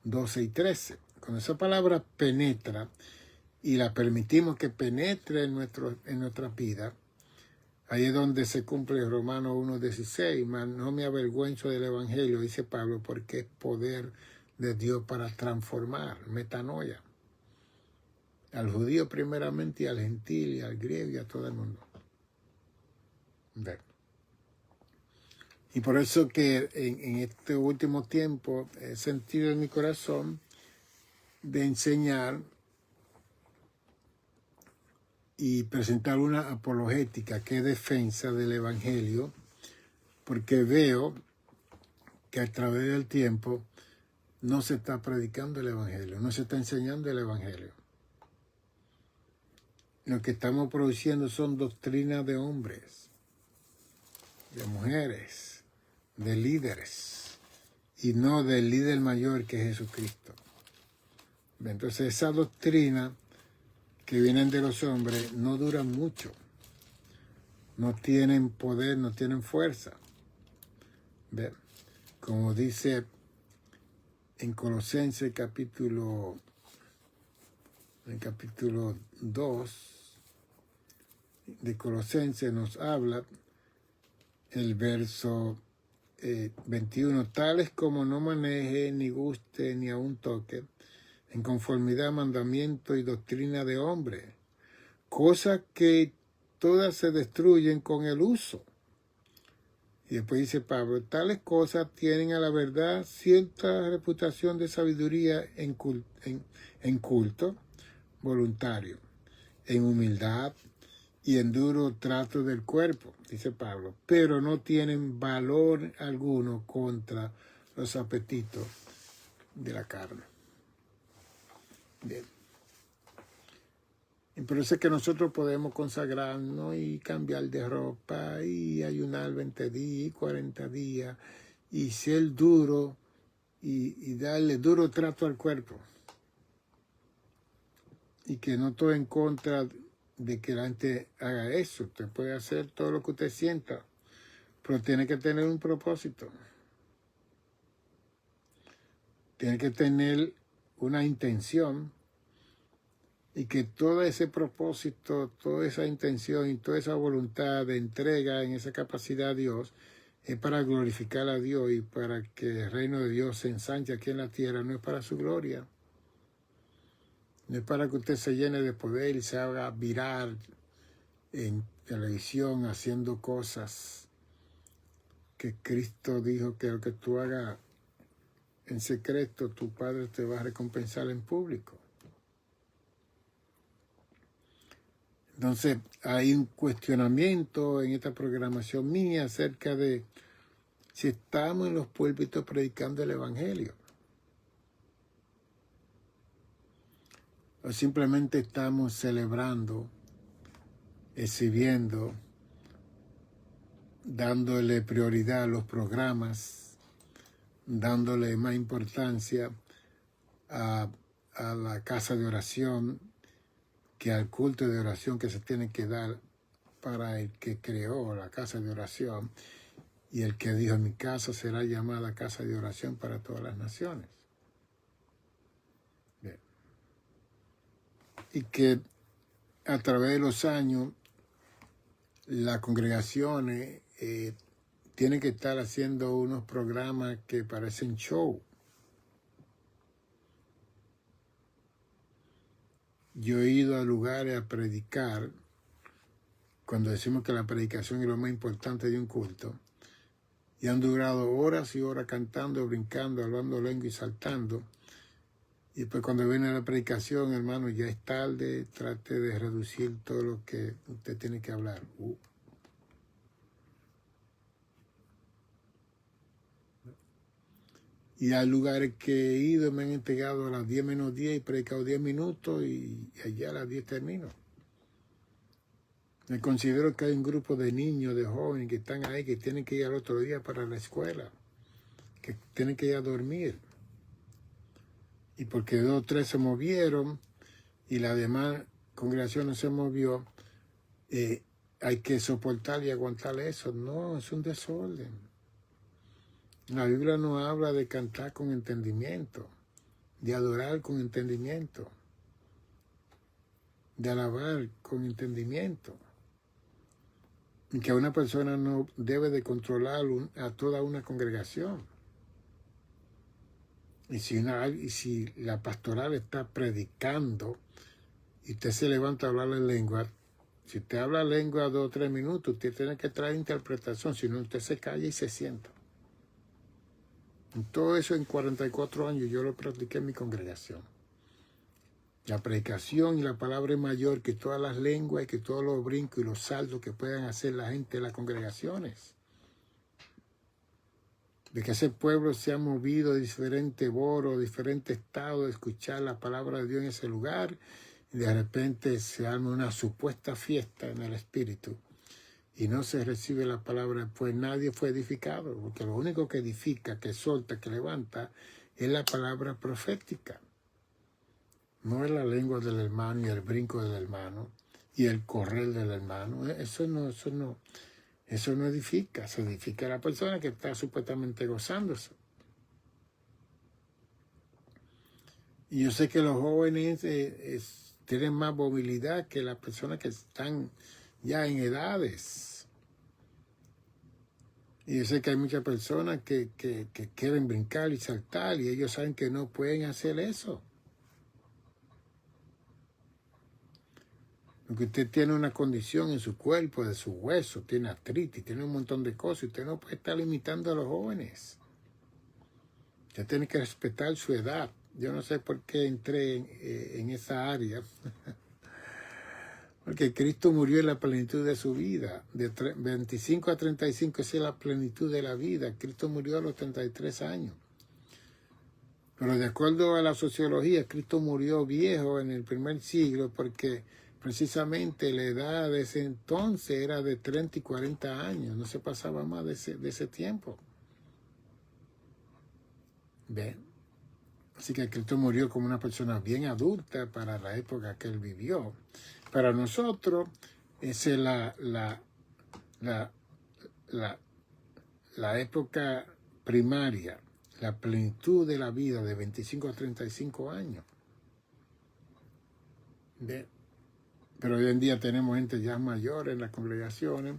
12 y 13. Cuando esa palabra penetra y la permitimos que penetre en nuestra vida, ahí es donde se cumple Romanos 1:16. Mas no me avergüenzo del Evangelio, dice Pablo, porque es poder de Dios para transformar, metanoia, al judío primeramente y al gentil y al griego y a todo el mundo. Ver. Y por eso que en este último tiempo he sentido en mi corazón de enseñar y presentar una apologética que es defensa del Evangelio, porque veo que a través del tiempo no se está predicando el Evangelio, no se está enseñando el Evangelio. Lo que estamos produciendo son doctrinas de hombres, de mujeres, de líderes, y no del líder mayor que es Jesucristo. Entonces esa doctrina que vienen de los hombres no duran mucho, no tienen poder, no tienen fuerza. ¿Ve? Como dice en Colosenses capítulo 2 de Colosenses nos habla el verso 21, tales como no maneje, ni guste, ni aun toque, en conformidad a mandamiento y doctrina de hombre, cosas que todas se destruyen con el uso. Y después dice Pablo, tales cosas tienen a la verdad cierta reputación de sabiduría en culto voluntario, en humildad y en duro trato del cuerpo, dice Pablo, pero no tienen valor alguno contra los apetitos de la carne. Bien. Y por eso es que nosotros podemos consagrarnos y cambiar de ropa y ayunar 20 días y 40 días y ser duro y darle duro trato al cuerpo. Y que no estoy en contra de que la gente haga eso. Usted puede hacer todo lo que usted sienta, pero tiene que tener un propósito. Tiene que tener una intención y que todo ese propósito, toda esa intención y toda esa voluntad de entrega en esa capacidad a Dios es para glorificar a Dios y para que el reino de Dios se ensanche aquí en la tierra. No es para su gloria. No es para que usted se llene de poder y se haga viral en televisión haciendo cosas que Cristo dijo que lo que tú hagas en secreto, tu Padre te va a recompensar en público. Entonces, hay un cuestionamiento en esta programación mía acerca de si estamos en los púlpitos predicando el Evangelio o simplemente estamos celebrando, exhibiendo, dándole prioridad a los programas, dándole más importancia a la casa de oración que al culto de oración que se tiene que dar para el que creó la casa de oración y el que dijo, mi casa será llamada casa de oración para todas las naciones. Bien. Y que a través de los años las congregaciones tienen que estar haciendo unos programas que parecen show. Yo he ido a lugares a predicar, cuando decimos que la predicación es lo más importante de un culto, y han durado horas y horas cantando, brincando, hablando lengua y saltando. Y después cuando viene la predicación, hermano, ya es tarde, trate de reducir todo lo que usted tiene que hablar. Y hay lugares que he ido, me han entregado a las 10 menos 10 y predicado 10 minutos y allá a las 10 termino. Me considero que hay un grupo de niños, de jóvenes que están ahí, que tienen que ir al otro día para la escuela, que tienen que ir a dormir. Y porque 2 o 3 se movieron y la demás congregación no se movió, hay que soportar y aguantar eso. No, es un desorden. La Biblia no habla de cantar con entendimiento, de adorar con entendimiento, de alabar con entendimiento. Y que una persona no debe de controlar a toda una congregación. Y si la pastoral está predicando y usted se levanta a hablar en lengua, si usted habla lengua 2 o 3 minutos, usted tiene que traer interpretación, si no usted se calla y se sienta. Y todo eso en 44 años yo lo practiqué en mi congregación. La predicación y la palabra es mayor que todas las lenguas y que todos los brincos y los saltos que puedan hacer la gente en las congregaciones. De que ese pueblo se ha movido de diferentes boros, diferentes estados, de escuchar la palabra de Dios en ese lugar, y de repente se arma una supuesta fiesta en el Espíritu, y no se recibe la palabra, pues nadie fue edificado, porque lo único que edifica, que solta, que levanta, es la palabra profética. No es la lengua del hermano y el brinco del hermano, y el correr del hermano. Eso no edifica, se edifica a la persona que está supuestamente gozándose. Y yo sé que los jóvenes tienen más movilidad que las personas que están ya en edades. Y yo sé que hay muchas personas que quieren brincar y saltar y ellos saben que no pueden hacer eso. Porque usted tiene una condición en su cuerpo, de su hueso, tiene artritis, tiene un montón de cosas. Usted no puede estar limitando a los jóvenes. Usted tiene que respetar su edad. Yo no sé por qué entré en esa área. Porque Cristo murió en la plenitud de su vida. De 25 a 35 esa es la plenitud de la vida. Cristo murió a los 33 años. Pero de acuerdo a la sociología, Cristo murió viejo en el primer siglo porque precisamente la edad de ese entonces era de 30 y 40 años. No se pasaba más de ese tiempo. ¿Ven? Así que Cristo murió como una persona bien adulta para la época que él vivió. Para nosotros, esa es la época primaria, la plenitud de la vida de 25 a 35 años. ¿Ven? Pero hoy en día tenemos gente ya mayor en las congregaciones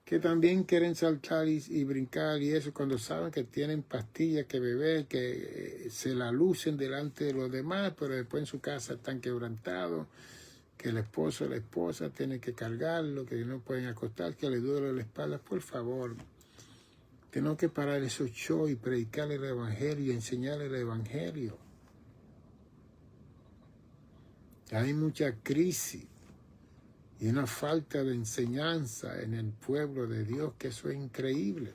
que también quieren saltar y brincar y eso cuando saben que tienen pastillas que beber, que se la lucen delante de los demás, pero después en su casa están quebrantados, que el esposo o la esposa tiene que cargarlo, que no pueden acostar, que le duele la espalda. Por favor, tenemos que parar esos shows y predicarle el evangelio y enseñarle el evangelio. Hay mucha crisis y una falta de enseñanza en el pueblo de Dios, que eso es increíble.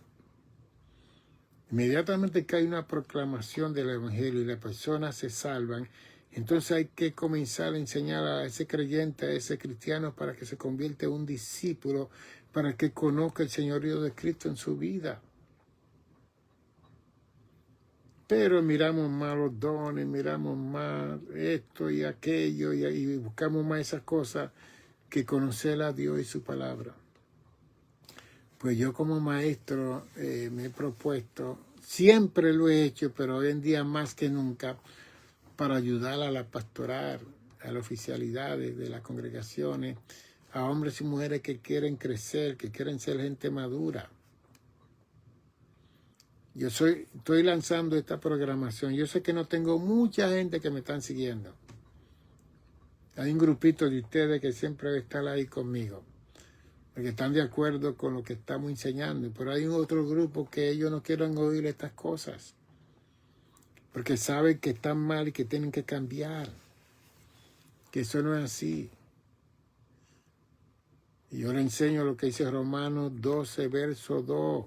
Inmediatamente que hay una proclamación del evangelio y las personas se salvan, entonces hay que comenzar a enseñar a ese creyente, a ese cristiano, para que se convierta en un discípulo, para que conozca el señorío de Cristo en su vida. Pero miramos más los dones, miramos más esto y aquello, y buscamos más esas cosas que conocer a Dios y su palabra. Pues yo como maestro me he propuesto, siempre lo he hecho, pero hoy en día más que nunca, para ayudar a la pastoral, a la oficialidad de las congregaciones, a hombres y mujeres que quieren crecer, que quieren ser gente madura. Yo estoy lanzando esta programación. Yo sé que no tengo mucha gente que me están siguiendo. Hay un grupito de ustedes que siempre va a estar ahí conmigo, porque están de acuerdo con lo que estamos enseñando. Pero hay un otro grupo que ellos no quieren oír estas cosas, porque saben que están mal y que tienen que cambiar, que eso no es así. Y yo le enseño lo que dice Romanos 12, verso 2.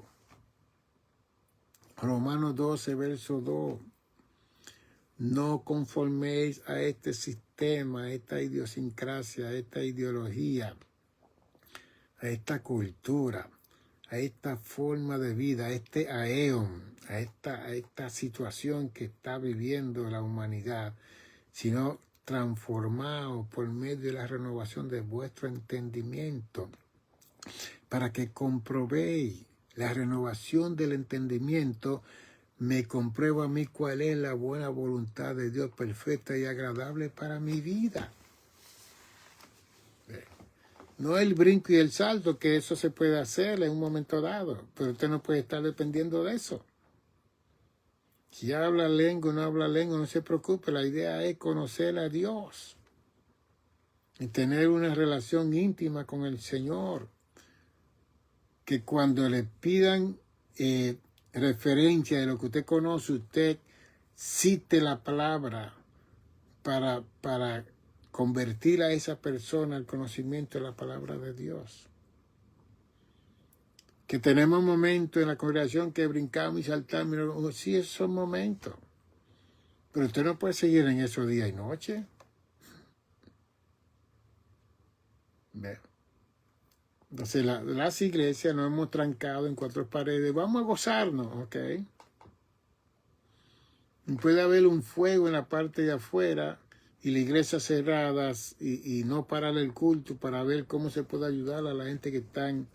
Romanos 12, verso 2. No conforméis a este sistema, a esta idiosincrasia, a esta ideología, a esta cultura, a esta forma de vida, a este aeon, a esta situación que está viviendo la humanidad, sino transformados por medio de la renovación de vuestro entendimiento, para que comprobéis la renovación del entendimiento. Me comprueba a mí cuál es la buena voluntad de Dios perfecta y agradable para mi vida. No el brinco y el salto, que eso se puede hacer en un momento dado, pero usted no puede estar dependiendo de eso. Si habla lengua o no habla lengua, no se preocupe, la idea es conocer a Dios y tener una relación íntima con el Señor, que cuando le pidan referencia de lo que usted conoce, usted cite la palabra para convertir a esa persona al conocimiento de la palabra de Dios. Que tenemos momentos en la congregación que brincamos y saltamos, sí, esos son momentos. Pero usted no puede seguir en eso día y noche. ¿Ve? Entonces las iglesias nos hemos trancado en cuatro paredes. Vamos a gozarnos, ¿ok? Puede haber un fuego en la parte de afuera y la iglesia cerrada y no parar el culto para ver cómo se puede ayudar a la gente que están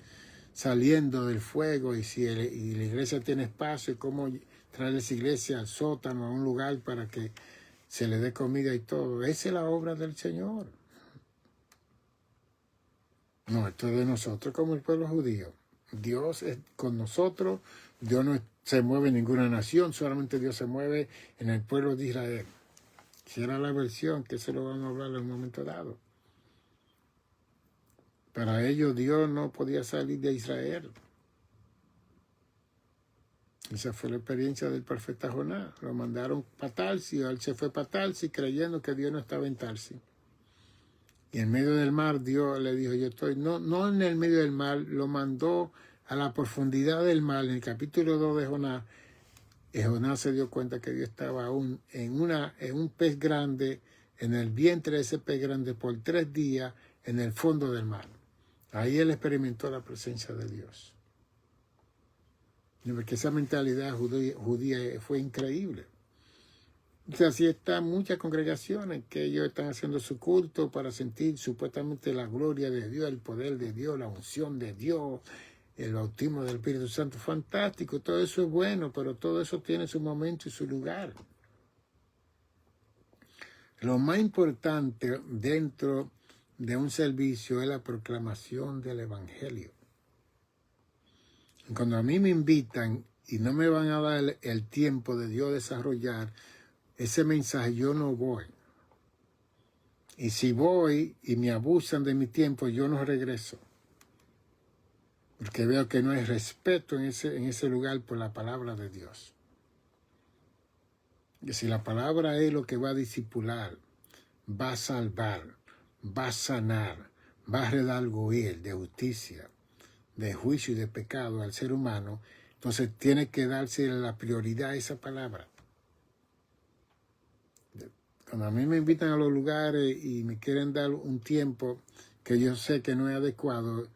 saliendo del fuego y si y la iglesia tiene espacio y cómo traer esa iglesia al sótano, a un lugar para que se le dé comida y todo. Esa es la obra del Señor. No, esto es de nosotros como el pueblo judío. Dios es con nosotros, Dios no se mueve en ninguna nación, solamente Dios se mueve en el pueblo de Israel. Si era la versión, que se lo van a hablar en un momento dado. Para ellos Dios no podía salir de Israel. Esa fue la experiencia del profeta Jonás. Lo mandaron para Tarsis, él se fue para Tarsis creyendo que Dios no estaba en Tarsis. Y en medio del mar Dios le dijo, yo estoy, no en el medio del mar, lo mandó a la profundidad del mar. En el capítulo 2 de Jonás, Jonás se dio cuenta que Dios estaba aún en un pez grande, en el vientre de ese pez grande por 3 días en el fondo del mar. Ahí él experimentó la presencia de Dios. Porque esa mentalidad judía fue increíble. O sea, así están muchas congregaciones que ellos están haciendo su culto para sentir supuestamente la gloria de Dios, el poder de Dios, la unción de Dios, el bautismo del Espíritu Santo. Fantástico, todo eso es bueno, pero todo eso tiene su momento y su lugar. Lo más importante dentro de un servicio es la proclamación del Evangelio. Cuando a mí me invitan y no me van a dar el tiempo de Dios desarrollar ese mensaje, yo no voy. Y si voy y me abusan de mi tiempo, yo no regreso. Porque veo que no hay respeto en ese lugar por la palabra de Dios. Y si la palabra es lo que va a discipular, va a salvar, va a sanar, va a redarguir de justicia, de juicio y de pecado al ser humano, entonces tiene que darse la prioridad a esa palabra. Cuando a mí me invitan a los lugares y me quieren dar un tiempo que yo sé que no es adecuado,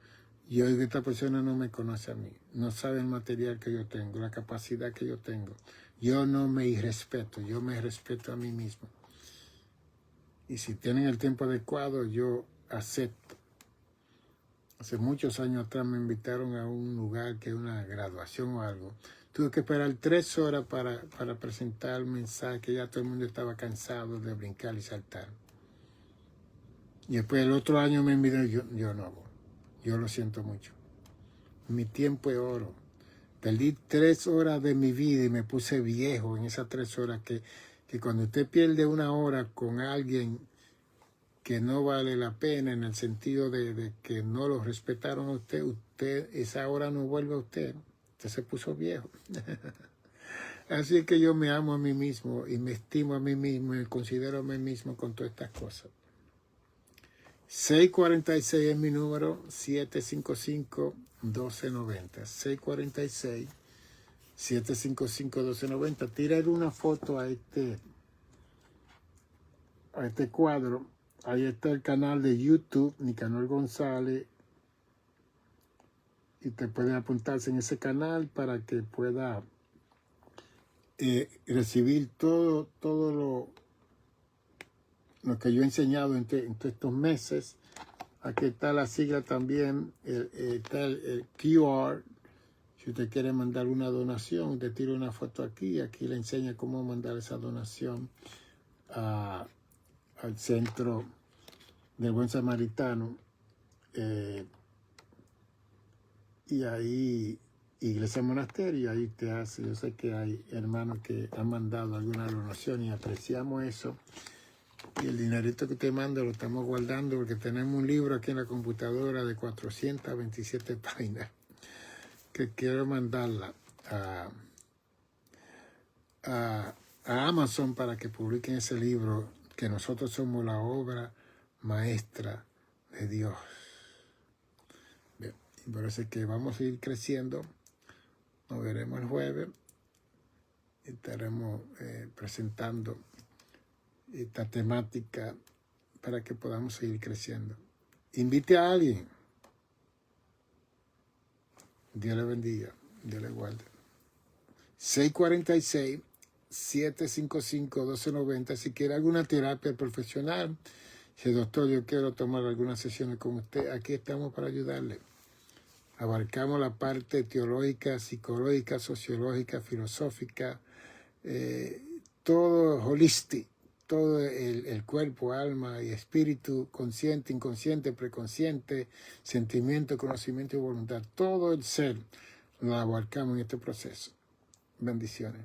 yo digo que esta persona no me conoce a mí, no sabe el material que yo tengo, la capacidad que yo tengo. Yo no me irrespeto, yo me respeto a mí mismo. Y si tienen el tiempo adecuado, yo acepto. Hace muchos años atrás me invitaron a un lugar que es una graduación o algo. Tuve que esperar 3 horas para presentar el mensaje, que ya todo el mundo estaba cansado de brincar y saltar. Y después el otro año me invitaron, yo no voy. Yo lo siento mucho. Mi tiempo es oro. Perdí 3 horas de mi vida y me puse viejo en esas 3 horas que cuando usted pierde 1 hora con alguien que no vale la pena en el sentido de que no lo respetaron a usted esa hora no vuelve a usted se puso viejo. Así que yo me amo a mí mismo y me estimo a mí mismo y me considero a mí mismo con todas estas cosas. 646 es mi número, 755-1290. 646-755-1290. Tírale una foto a este cuadro. Ahí está el canal de YouTube, Nicanor González. y te pueden apuntarse en ese canal para que pueda recibir todo lo que yo he enseñado entre estos meses. Aquí está la sigla también, está el QR. Si usted quiere mandar una donación, usted tira una foto aquí le enseña cómo mandar esa donación al Centro del Buen Samaritano. Y ahí, Iglesia Monasterio, ahí te hace. Yo sé que hay hermanos que han mandado alguna donación y apreciamos eso. Y el dinerito que te mando lo estamos guardando porque tenemos un libro aquí en la computadora de 427 páginas que quiero mandarla a Amazon para que publiquen ese libro, que nosotros somos la obra maestra de Dios. Bien, y por eso es que vamos a ir creciendo. Nos veremos el jueves y estaremos presentando esta temática para que podamos seguir creciendo. Invite a alguien. Dios le bendiga, Dios le guarde. 646-755-1290. Si quiere alguna terapia profesional, si doctor, yo quiero tomar algunas sesiones con usted, aquí estamos para ayudarle. Abarcamos la parte teológica, psicológica, sociológica, filosófica, todo holístico, todo el cuerpo, alma y espíritu, consciente, inconsciente, preconsciente, sentimiento, conocimiento y voluntad. Todo el ser lo abarcamos en este proceso. Bendiciones.